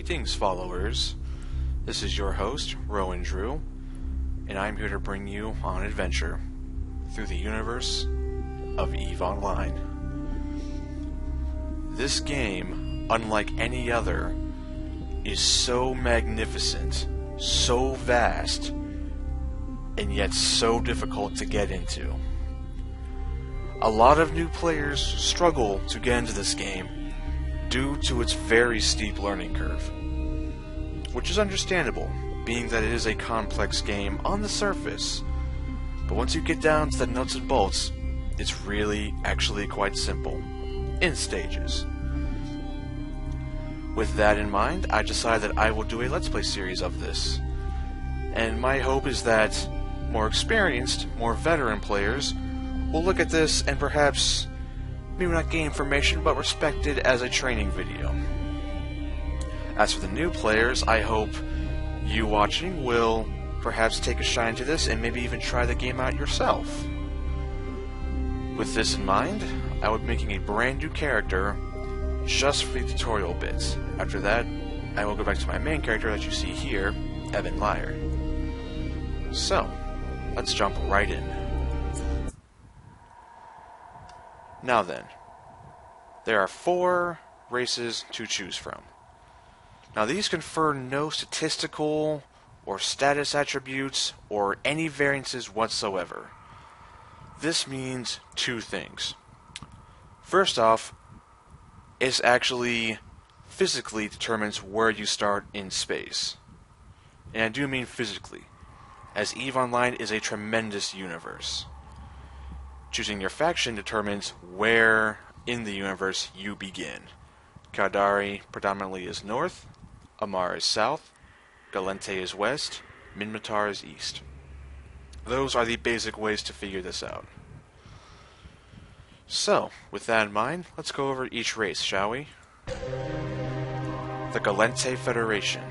Greetings, followers. This is your host, Rowan Drew, and I'm here to bring you on an adventure through the universe of EVE Online. This game, unlike any other, is so magnificent, so vast, and yet so difficult to get into. A lot of new players struggle to get into this game due to its very steep learning curve, which is understandable, being that it is a complex game on the surface, but once you get down to the nuts and bolts, it's really actually quite simple, in stages. With that in mind, I decided that I will do a Let's Play series of this, and my hope is that more experienced, more veteran players will look at this and perhaps maybe not gain information, but respect it as a training video. As for the new players, I hope you watching will perhaps take a shine to this and maybe even try the game out yourself. With this in mind, I will be making a brand new character just for the tutorial bits. After that, I will go back to my main character that you see here, Evan Lyer. So, let's jump right in. Now then, there are 4 races to choose from. Now these confer no statistical or status attributes or any variances whatsoever. This means 2 things. First off, it actually physically determines where you start in space. And I do mean physically, as EVE Online is a tremendous universe. Choosing your faction determines where in the universe you begin. Caldari predominantly is north, Amar is south, Gallente is west, Minmatar is east. Those are the basic ways to figure this out. So, with that in mind, let's go over each race, shall we? The Gallente Federation.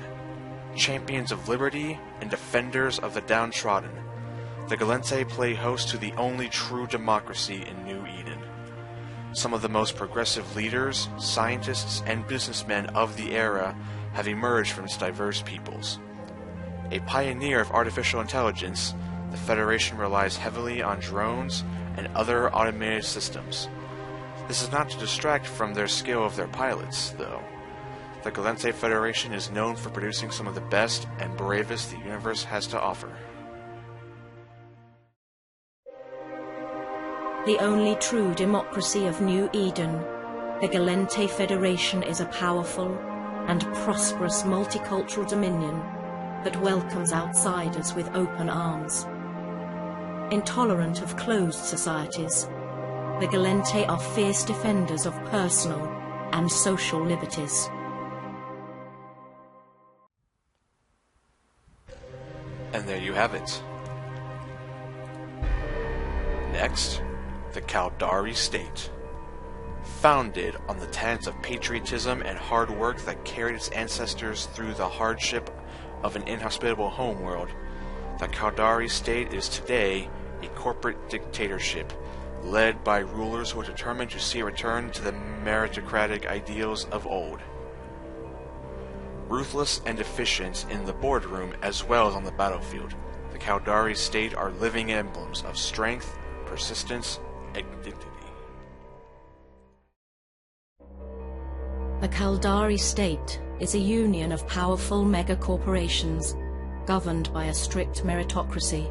Champions of liberty and defenders of the downtrodden. The Gallente play host to the only true democracy in New Eden. Some of the most progressive leaders, scientists, and businessmen of the era have emerged from its diverse peoples. A pioneer of artificial intelligence, the Federation relies heavily on drones and other automated systems. This is not to distract from their skill of their pilots, though. The Gallente Federation is known for producing some of the best and bravest the universe has to offer. The only true democracy of New Eden, the Gallente Federation is a powerful and prosperous multicultural dominion that welcomes outsiders with open arms. Intolerant of closed societies, the Gallente are fierce defenders of personal and social liberties. And there you have it. Next, the Caldari State. Founded on the tenets of patriotism and hard work that carried its ancestors through the hardship of an inhospitable homeworld, the Caldari State is today a corporate dictatorship led by rulers who are determined to see a return to the meritocratic ideals of old. Ruthless and efficient in the boardroom as well as on the battlefield, the Caldari State are living emblems of strength, persistence, and dignity. The Caldari State is a union of powerful mega-corporations governed by a strict meritocracy.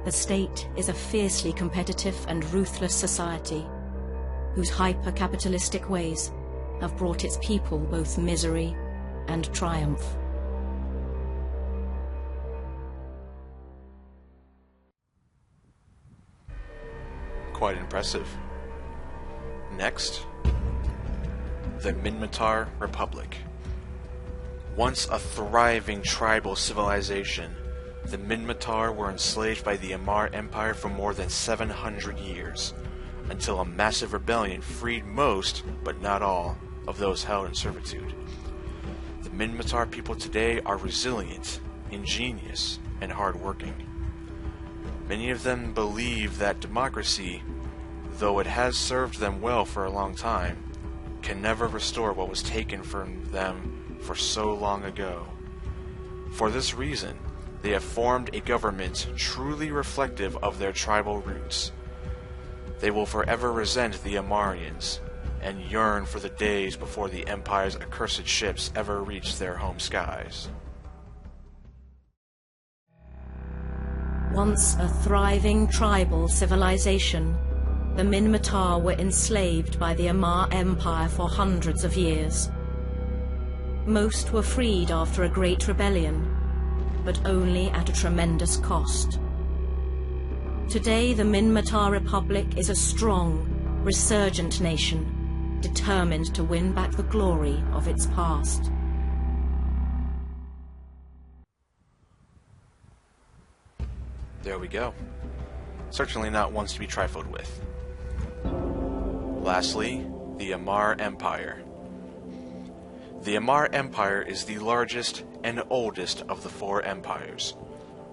The state is a fiercely competitive and ruthless society whose hyper-capitalistic ways have brought its people both misery and triumph. Quite impressive. Next, the Minmatar Republic. Once a thriving tribal civilization, the Minmatar were enslaved by the Amar Empire for more than 700 years, until a massive rebellion freed most, but not all, of those held in servitude. The Minmatar people today are resilient, ingenious, and hardworking. Many of them believe that democracy, though it has served them well for a long time, can never restore what was taken from them for so long ago. For this reason, they have formed a government truly reflective of their tribal roots. They will forever resent the Amarians, and yearn for the days before the Empire's accursed ships ever reach their home skies. Once a thriving tribal civilization, the Minmatar were enslaved by the Amar Empire for hundreds of years. Most were freed after a great rebellion, but only at a tremendous cost. Today, the Minmatar Republic is a strong, resurgent nation, determined to win back the glory of its past. There we go. Certainly not ones to be trifled with. Lastly, the Amar Empire. The Amar Empire is the largest and oldest of the four empires.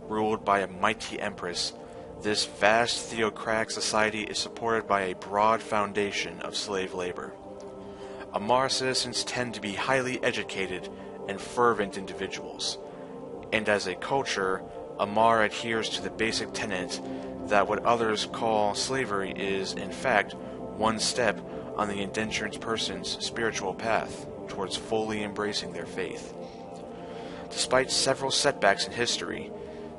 Ruled by a mighty empress, this vast theocratic society is supported by a broad foundation of slave labor. Amar citizens tend to be highly educated and fervent individuals, and as a culture, Amar adheres to the basic tenet that what others call slavery is, in fact, one step on the indentured person's spiritual path towards fully embracing their faith. Despite several setbacks in history,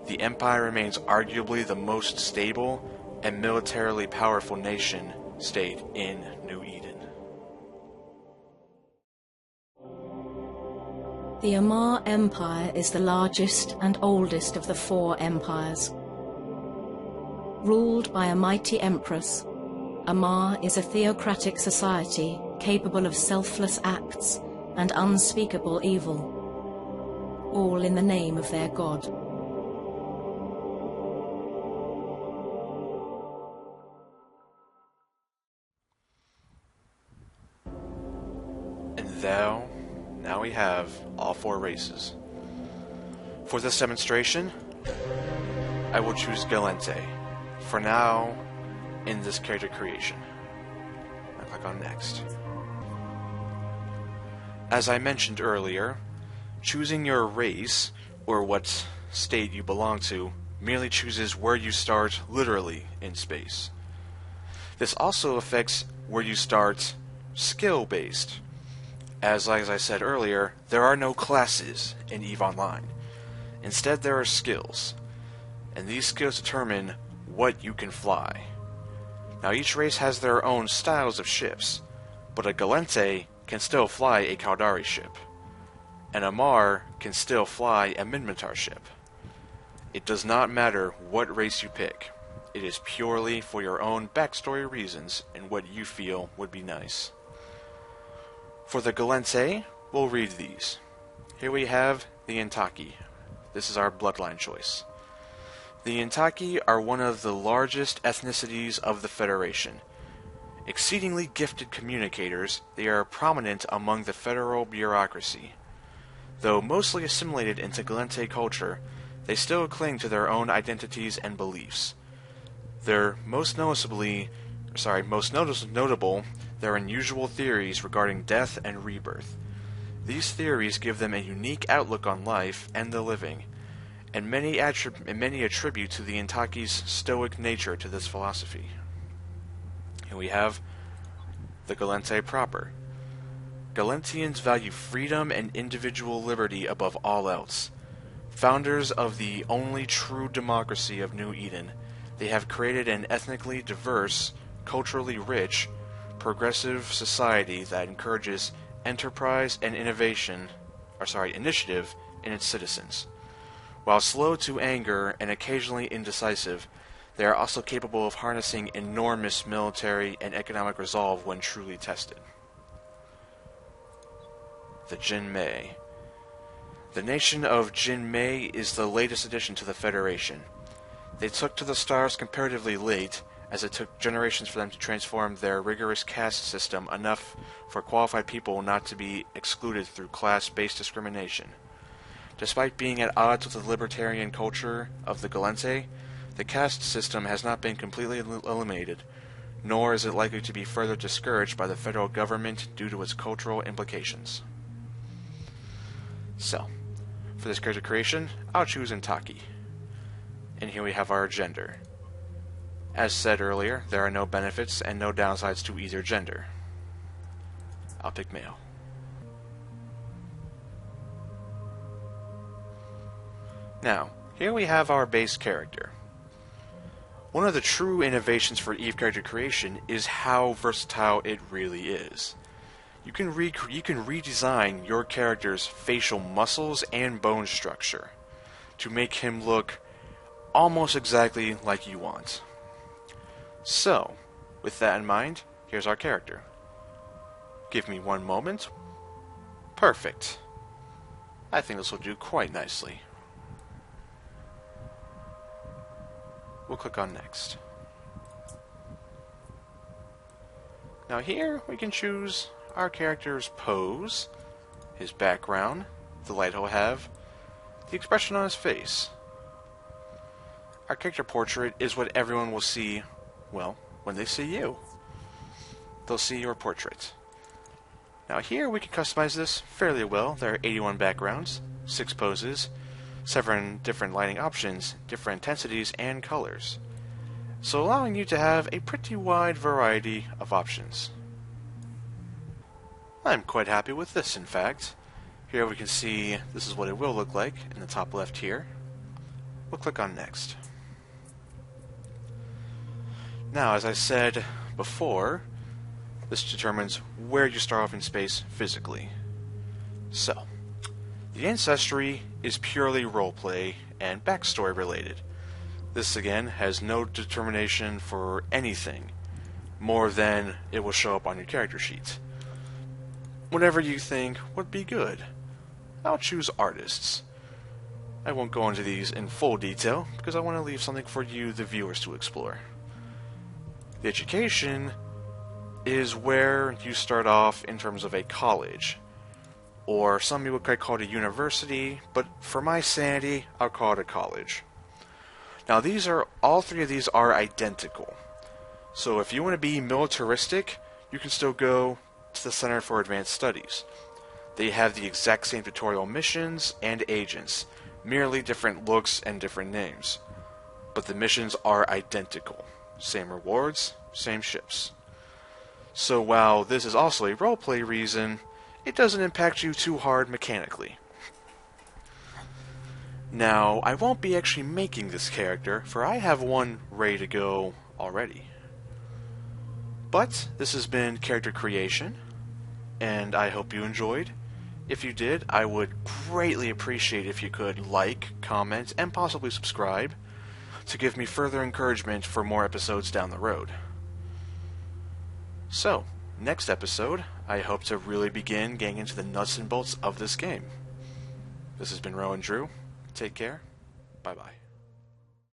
the Empire remains arguably the most stable and militarily powerful nation-state in New Eden. The Amar Empire is the largest and oldest of the four empires. Ruled by a mighty empress, Amar is a theocratic society capable of selfless acts and unspeakable evil, all in the name of their god. And now we have all four races. For this demonstration, I will choose Galente, for now, in this character creation. I click on Next. As I mentioned earlier, choosing your race, or what state you belong to, merely chooses where you start literally in space. This also affects where you start skill-based. As I said earlier, there are no classes in EVE Online. Instead, there are skills, and these skills determine what you can fly. Now, each race has their own styles of ships, but a Galente can still fly a Caldari ship. An Amar can still fly a Minmatar ship. It does not matter what race you pick. It is purely for your own backstory reasons and what you feel would be nice. For the Galente, we'll read these. Here we have the Intaki. This is our bloodline choice. The Intaki are one of the largest ethnicities of the Federation. Exceedingly gifted communicators, they are prominent among the federal bureaucracy. Though mostly assimilated into Galente culture, they still cling to their own identities and beliefs. They're most notable their unusual theories regarding death and rebirth. These theories give them a unique outlook on life and the living, and many attribute to the Intaki's stoic nature to this philosophy. Here we have the Galente proper. Galentians value freedom and individual liberty above all else. Founders of the only true democracy of New Eden, they have created an ethnically diverse, culturally rich, progressive society that encourages enterprise and initiative in its citizens. While slow to anger and occasionally indecisive, they are also capable of harnessing enormous military and economic resolve when truly tested. The Jinmei. The nation of Jinmei is the latest addition to the Federation. They took to the stars comparatively late, as it took generations for them to transform their rigorous caste system enough for qualified people not to be excluded through class-based discrimination. Despite being at odds with the libertarian culture of the Galente, the caste system has not been completely eliminated, nor is it likely to be further discouraged by the federal government due to its cultural implications. So, for this character creation, I'll choose Intaki. And here we have our gender. As said earlier, there are no benefits and no downsides to either gender. I'll pick male. Now, here we have our base character. One of the true innovations for EVE character creation is how versatile it really is. You can redesign your character's facial muscles and bone structure to make him look almost exactly like you want. So, with that in mind, here's our character. Give me one moment. Perfect. I think this will do quite nicely. We'll click on Next. Now here we can choose our character's pose, his background, the light he'll have, the expression on his face. Our character portrait is what everyone will see, well, when they see you. They'll see your portrait. Now here we can customize this fairly well. There are 81 backgrounds, 6 poses, 7 different lighting options, different intensities and colors. So allowing you to have a pretty wide variety of options. I'm quite happy with this, in fact. Here we can see this is what it will look like in the top left here. We'll click on Next. Now, as I said before, this determines where you start off in space physically. So, the ancestry is purely roleplay and backstory related. This again has no determination for anything more than it will show up on your character sheet. Whatever you think would be good. I'll choose artists. I won't go into these in full detail because I want to leave something for you, the viewers, to explore. The education is where you start off in terms of a college, or some people might call it a university, but for my sanity, I'll call it a college. Now all 3 of these are identical. So if you want to be militaristic, you can still go to the Center for Advanced Studies. They have the exact same tutorial missions and agents, merely different looks and different names. But the missions are identical. Same rewards, same ships. So while this is also a roleplay reason, it doesn't impact you too hard mechanically. Now, I won't be actually making this character, for I have one ready to go already. But this has been character creation, and I hope you enjoyed. If you did, I would greatly appreciate if you could like, comment, and possibly subscribe to give me further encouragement for more episodes down the road. So, next episode, I hope to really begin getting into the nuts and bolts of this game. This has been Rowan Drew. Take care. Bye-bye.